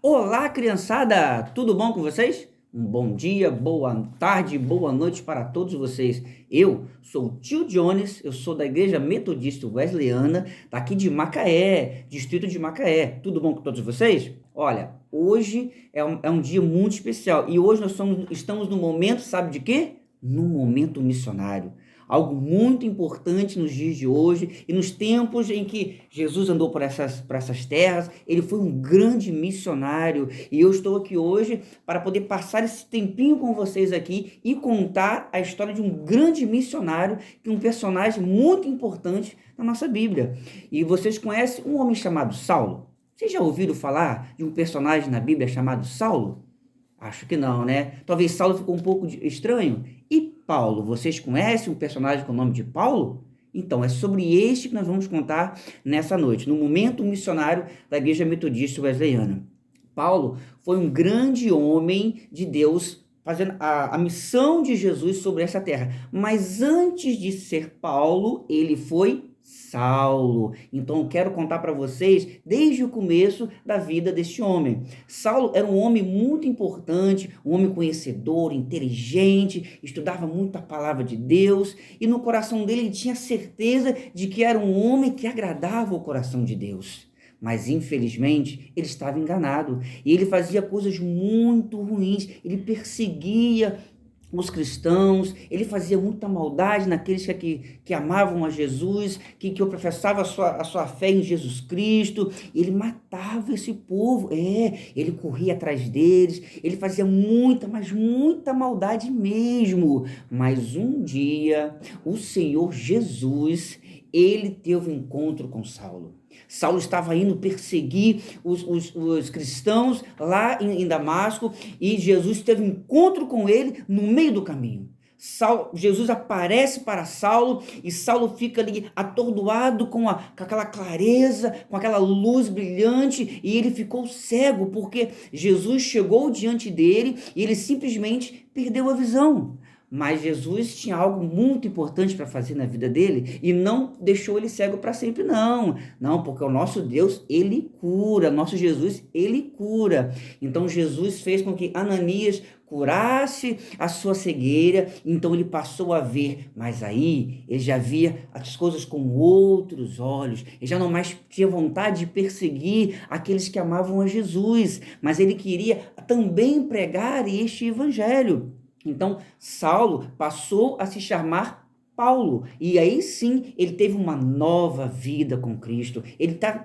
Olá, criançada! Tudo bom com vocês? Um bom dia, boa tarde, boa noite para todos vocês. Eu sou o tio Jones, eu sou da Igreja Metodista Wesleyana, daqui de Macaé, distrito de Macaé. Tudo bom com todos vocês? Olha, hoje é um dia muito especial e hoje estamos no momento, sabe de quê? No momento missionário. Algo muito importante nos dias de hoje e nos tempos em que Jesus andou por essas terras, ele foi um grande missionário e eu estou aqui hoje para poder passar esse tempinho com vocês aqui e contar a história de um grande missionário, que é um personagem muito importante na nossa Bíblia. E vocês conhecem um homem chamado Saulo? Vocês já ouviram falar de um personagem na Bíblia chamado Saulo? Acho que não, né? Talvez Saulo ficou um pouco estranho. E Paulo? Vocês conhecem um personagem com o nome de Paulo? Então, é sobre este que nós vamos contar nessa noite, no momento missionário da Igreja Metodista Wesleyana. Paulo foi um grande homem de Deus, fazendo a missão de Jesus sobre essa terra. Mas antes de ser Paulo, ele foi Saulo. Então eu quero contar para vocês desde o começo da vida deste homem. Saulo era um homem muito importante, um homem conhecedor, inteligente, estudava muito a palavra de Deus e no coração dele ele tinha certeza de que era um homem que agradava o coração de Deus. Mas infelizmente ele estava enganado e ele fazia coisas muito ruins, ele perseguia os cristãos, ele fazia muita maldade naqueles que amavam a Jesus, que professavam a sua fé em Jesus Cristo, ele matava esse povo, ele corria atrás deles, ele fazia muita, mas muita maldade mesmo, mas um dia o Senhor Jesus, ele teve um encontro com Saulo. Saulo estava indo perseguir os cristãos lá em Damasco e Jesus teve um encontro com ele no meio do caminho. Jesus aparece para Saulo e Saulo fica ali atordoado com aquela clareza, com aquela luz brilhante e ele ficou cego porque Jesus chegou diante dele e ele simplesmente perdeu a visão. Mas Jesus tinha algo muito importante para fazer na vida dele e não deixou ele cego para sempre, não. Não, porque o nosso Deus, ele cura. Nosso Jesus, ele cura. Então Jesus fez com que Ananias curasse a sua cegueira, então ele passou a ver, mas aí ele já via as coisas com outros olhos, ele já não mais tinha vontade de perseguir aqueles que amavam a Jesus, mas ele queria também pregar este evangelho. Então, Saulo passou a se chamar Paulo, e aí sim ele teve uma nova vida com Cristo,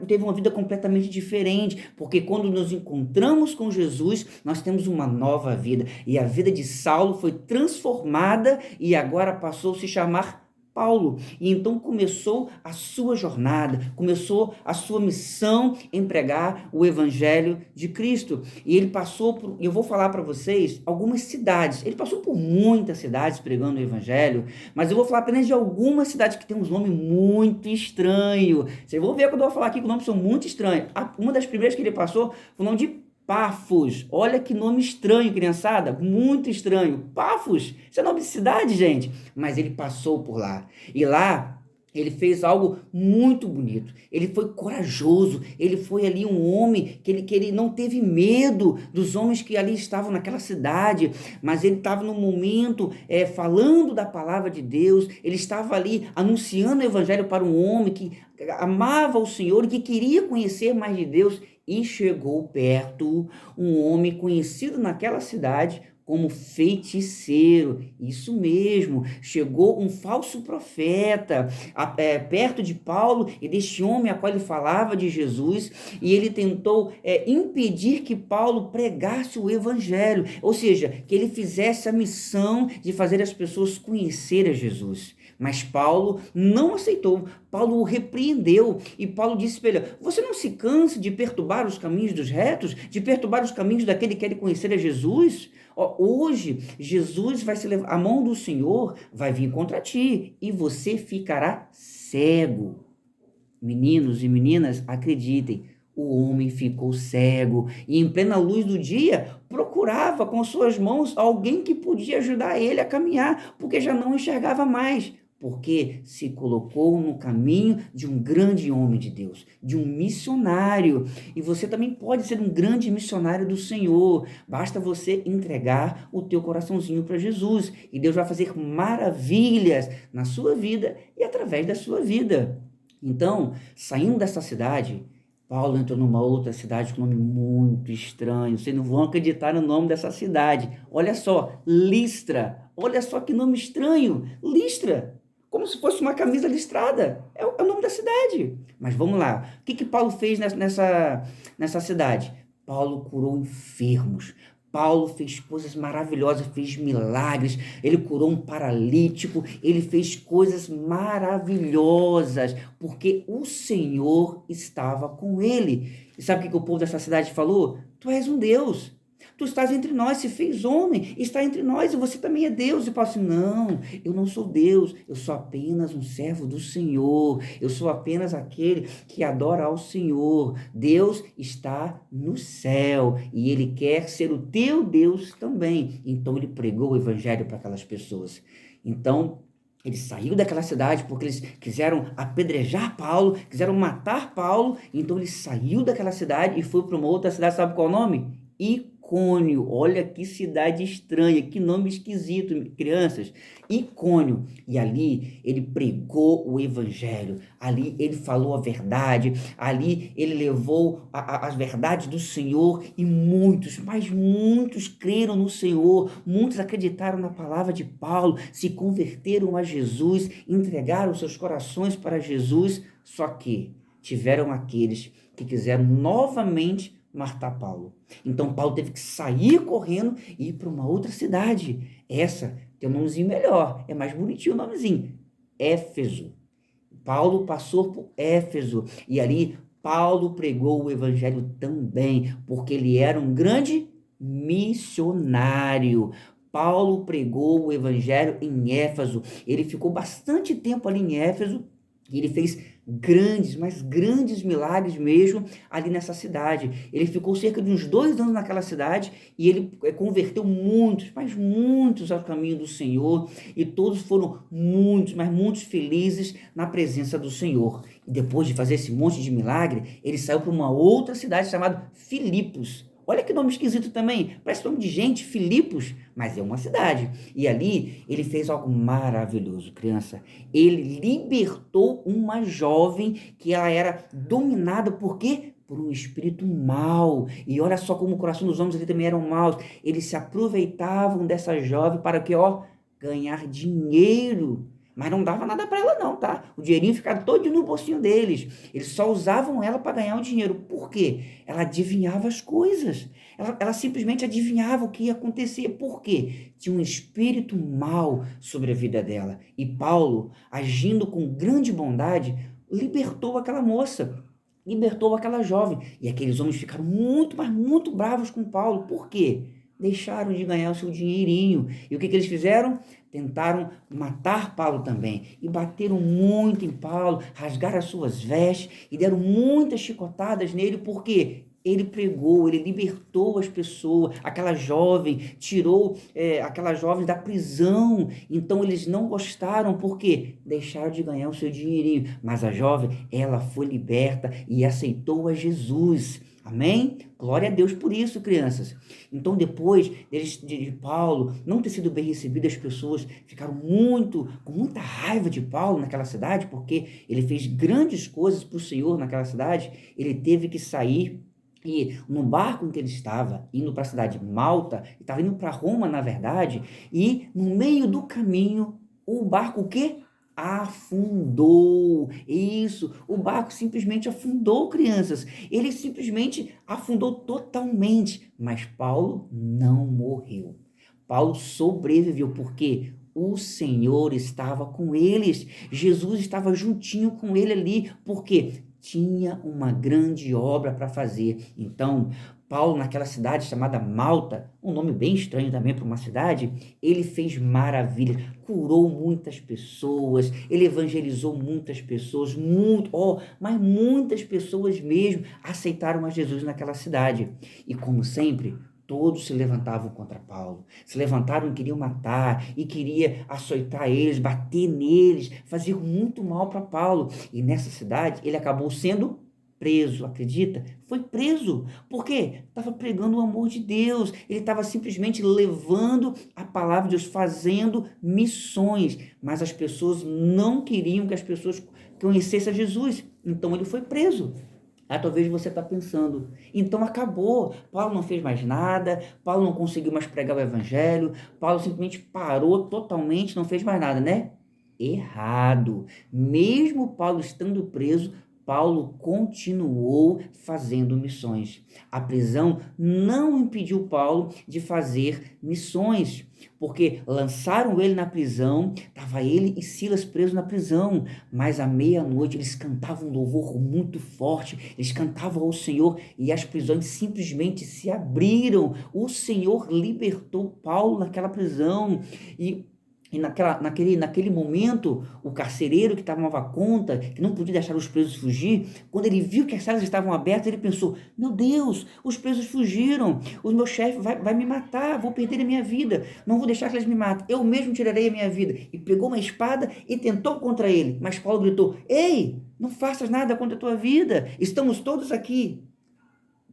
teve uma vida completamente diferente, porque quando nos encontramos com Jesus, nós temos uma nova vida, e a vida de Saulo foi transformada e agora passou a se chamar Paulo, e então começou a sua jornada, começou a sua missão em pregar o evangelho de Cristo, e ele passou por, eu vou falar para vocês, algumas cidades, ele passou por muitas cidades pregando o evangelho, mas eu vou falar apenas de algumas cidades que tem um nome muito estranho, vocês vão ver quando eu vou falar aqui que os nomes são muito estranhos. Uma das primeiras que ele passou foi o nome de Pafos. Olha que nome estranho, criançada, muito estranho. Pafos, isso é nome de cidade, gente. Mas ele passou por lá. E lá ele fez algo muito bonito. Ele foi corajoso. Ele foi ali um homem que ele não teve medo dos homens que ali estavam naquela cidade. Mas ele estava no momento falando da palavra de Deus. Ele estava ali anunciando o evangelho para um homem que amava o Senhor e que queria conhecer mais de Deus. E chegou perto um homem conhecido naquela cidade como feiticeiro. Isso mesmo, chegou um falso profeta perto de Paulo e deste homem a qual ele falava de Jesus, e ele tentou impedir que Paulo pregasse o evangelho, ou seja, que ele fizesse a missão de fazer as pessoas conhecerem a Jesus. Mas Paulo não aceitou, Paulo o repreendeu, e Paulo disse para ele: você não se cansa de perturbar os caminhos dos retos, de perturbar os caminhos daquele que quer conhecer a Jesus? Hoje, Jesus vai se levar, a mão do Senhor vai vir contra ti, e você ficará cego. Meninos e meninas, acreditem, o homem ficou cego, e em plena luz do dia, procurava com suas mãos alguém que podia ajudar ele a caminhar, porque já não enxergava mais. porque se colocou no caminho de um grande homem de Deus, de um missionário. E você também pode ser um grande missionário do Senhor. Basta você entregar o teu coraçãozinho para Jesus e Deus vai fazer maravilhas na sua vida e através da sua vida. Então, saindo dessa cidade, Paulo entrou numa outra cidade com um nome muito estranho. Vocês não vão acreditar no nome dessa cidade. Olha só, Listra. Olha só que nome estranho. Listra. Como se fosse uma camisa listrada. É o nome da cidade. Mas vamos lá. O que Paulo fez nessa cidade? Paulo curou enfermos. Paulo fez coisas maravilhosas, fez milagres, ele curou um paralítico, ele fez coisas maravilhosas, porque o Senhor estava com ele. E sabe o que o povo dessa cidade falou? Tu és um Deus. Tu estás entre nós, se fez homem, está entre nós e você também é Deus. E Paulo assim, não, eu não sou Deus, eu sou apenas um servo do Senhor, eu sou apenas aquele que adora ao Senhor. Deus está no céu e Ele quer ser o teu Deus também. Então ele pregou o evangelho para aquelas pessoas. Então, ele saiu daquela cidade porque eles quiseram apedrejar Paulo, quiseram matar Paulo. Então ele saiu daquela cidade e foi para uma outra cidade, sabe qual é o nome? Icônio. Olha que cidade estranha, que nome esquisito, crianças. Icônio. E ali ele pregou o evangelho, ali ele falou a verdade, ali ele levou as verdades do Senhor e muitos, mas muitos creram no Senhor, muitos acreditaram na palavra de Paulo, se converteram a Jesus, entregaram seus corações para Jesus, só que tiveram aqueles que quiseram novamente matar Paulo. Então Paulo teve que sair correndo e ir para uma outra cidade. Essa tem um nomezinho melhor, é mais bonitinho o nomezinho, Éfeso. Paulo passou por Éfeso e ali Paulo pregou o evangelho também, porque ele era um grande missionário. Paulo pregou o evangelho em Éfeso. Ele ficou bastante tempo ali em Éfeso e ele fez grandes, mas grandes milagres mesmo ali nessa cidade. Ele ficou cerca de uns 2 anos naquela cidade e ele converteu muitos, mas muitos ao caminho do Senhor e todos foram muitos, mas muitos felizes na presença do Senhor. E depois de fazer esse monte de milagre, ele saiu para uma outra cidade chamada Filipos. Olha que nome esquisito também, parece nome de gente, Filipos, mas é uma cidade. E ali ele fez algo maravilhoso, criança. Ele libertou uma jovem que ela era dominada por quê? Por um espírito mau. E olha só como o coração dos homens ali também eram maus. Eles se aproveitavam dessa jovem para que, ganhar dinheiro. Mas não dava nada para ela não, tá? O dinheirinho ficava todo no bolsinho deles. Eles só usavam ela para ganhar o dinheiro. Por quê? Ela adivinhava as coisas. Ela simplesmente adivinhava o que ia acontecer. Por quê? Tinha um espírito mau sobre a vida dela. E Paulo, agindo com grande bondade, libertou aquela moça. Libertou aquela jovem. E aqueles homens ficaram muito, mas muito bravos com Paulo. Por quê? Deixaram de ganhar o seu dinheirinho. E o que eles fizeram? Tentaram matar Paulo também. E bateram muito em Paulo, rasgaram as suas vestes e deram muitas chicotadas nele, porque ele pregou, ele libertou as pessoas, aquela jovem, tirou aquela jovem da prisão. Então eles não gostaram, porque deixaram de ganhar o seu dinheirinho. Mas a jovem, ela foi liberta e aceitou a Jesus. Amém? Glória a Deus por isso, crianças. Então, depois de Paulo não ter sido bem recebido, as pessoas ficaram com muita raiva de Paulo naquela cidade, porque ele fez grandes coisas para o Senhor naquela cidade. Ele teve que sair e no barco em que ele estava, indo para a cidade de Malta, estava indo para Roma, na verdade, e no meio do caminho, o barco o quê? Afundou. Isso, o barco simplesmente afundou, crianças. Ele simplesmente afundou totalmente, mas Paulo não morreu. Paulo sobreviveu porque o Senhor estava com eles. Jesus estava juntinho com ele ali, porque tinha uma grande obra para fazer. Então, Paulo, naquela cidade chamada Malta, um nome bem estranho também para uma cidade, ele fez maravilhas, curou muitas pessoas, ele evangelizou muitas pessoas, mas muitas pessoas mesmo aceitaram a Jesus naquela cidade. E como sempre, todos se levantavam contra Paulo. Se levantaram e queriam matar, e queria açoitar eles, bater neles, fazer muito mal para Paulo. E nessa cidade ele acabou sendo preso, acredita? Foi preso. Por quê? Estava pregando o amor de Deus. Ele estava simplesmente levando a palavra de Deus, fazendo missões. Mas as pessoas não queriam que as pessoas conhecessem a Jesus. Então ele foi preso. Talvez você está pensando, então acabou, Paulo não fez mais nada, Paulo não conseguiu mais pregar o evangelho, Paulo simplesmente parou totalmente, não fez mais nada, né? Errado. Mesmo Paulo estando preso, Paulo continuou fazendo missões. A prisão não impediu Paulo de fazer missões, porque lançaram ele na prisão, estava ele e Silas presos na prisão, mas à meia-noite eles cantavam um louvor muito forte, eles cantavam ao Senhor e as prisões simplesmente se abriram. O Senhor libertou Paulo naquela prisão e naquele momento, o carcereiro que tomava conta, que não podia deixar os presos fugir, quando ele viu que as salas estavam abertas, ele pensou, meu Deus, os presos fugiram, o meu chefe vai me matar, vou perder a minha vida, não vou deixar que eles me matem, eu mesmo tirarei a minha vida. E pegou uma espada e tentou contra ele, mas Paulo gritou, ei, não faças nada contra a tua vida, estamos todos aqui.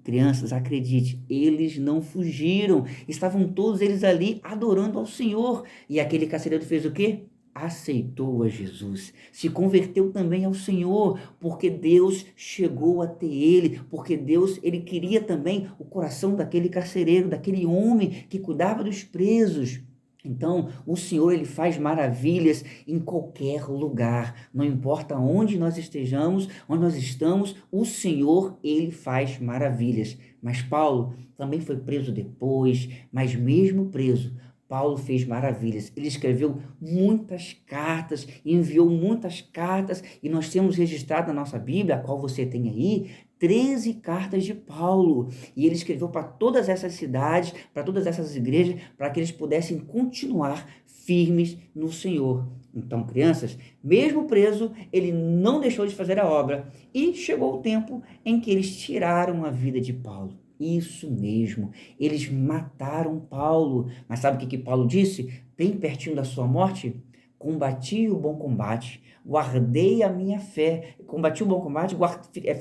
Crianças, acredite, eles não fugiram, estavam todos eles ali adorando ao Senhor. E aquele carcereiro fez o quê? Aceitou a Jesus, se converteu também ao Senhor, porque Deus chegou até ele, porque Deus, ele queria também o coração daquele carcereiro, daquele homem que cuidava dos presos. Então, o Senhor, ele faz maravilhas em qualquer lugar, não importa onde nós estejamos, onde nós estamos, o Senhor, ele faz maravilhas. Mas Paulo também foi preso depois, mas mesmo preso, Paulo fez maravilhas. Ele escreveu muitas cartas, enviou muitas cartas, e nós temos registrado na nossa Bíblia, a qual você tem aí, 13 cartas de Paulo, e ele escreveu para todas essas cidades, para todas essas igrejas, para que eles pudessem continuar firmes no Senhor. Então, crianças, mesmo preso, ele não deixou de fazer a obra, e chegou o tempo em que eles tiraram a vida de Paulo. Isso mesmo, eles mataram Paulo, mas sabe o que Paulo disse? Bem pertinho da sua morte? Combati o bom combate, guardei a minha fé, combati o bom combate,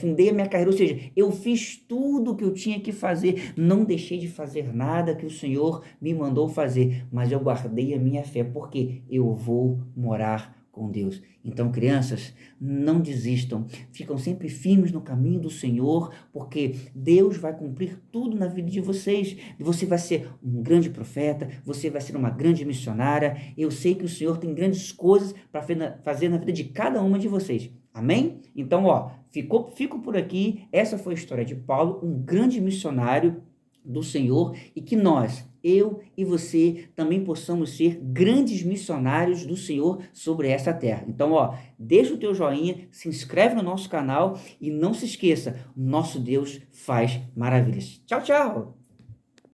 findei a minha carreira, ou seja, eu fiz tudo o que eu tinha que fazer, não deixei de fazer nada que o Senhor me mandou fazer, mas eu guardei a minha fé, porque eu vou morar com Deus. Então, crianças, não desistam, ficam sempre firmes no caminho do Senhor, porque Deus vai cumprir tudo na vida de vocês. Você vai ser um grande profeta, você vai ser uma grande missionária. Eu sei que o Senhor tem grandes coisas para fazer na vida de cada uma de vocês. Amém? Então, fico por aqui. Essa foi a história de Paulo, um grande missionário do Senhor, e que nós, eu e você, também possamos ser grandes missionários do Senhor sobre essa terra. Então, deixa o teu joinha, se inscreve no nosso canal e não se esqueça, nosso Deus faz maravilhas. Tchau, tchau!